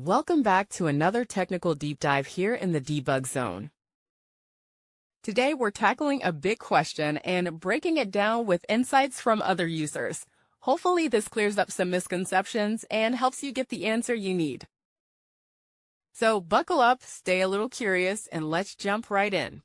Welcome back to another technical deep dive here in the debug zone. Today we're tackling a big question and breaking it down with insights from other users. Hopefully this clears up some misconceptions and helps you get the answer you need. So buckle up, stay a little curious, and let's jump right in.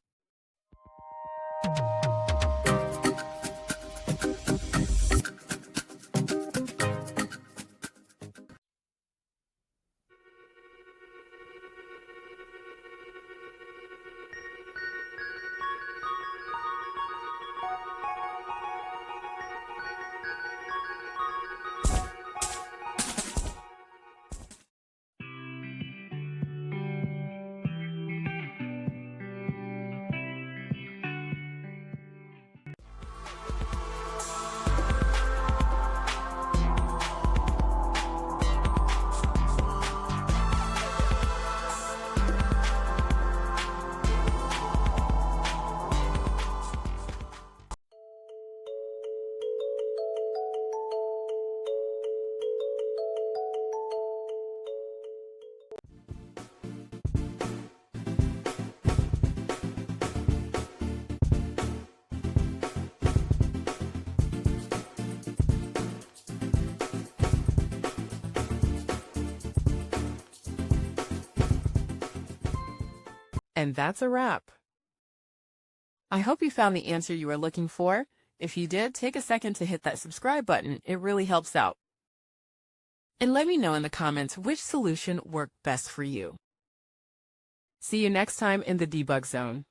And that's a wrap. I hope you found the answer you were looking for. If you did, take a second to hit that subscribe button. It really helps out. And let me know in the comments which solution worked best for you. See you next time in the debug zone.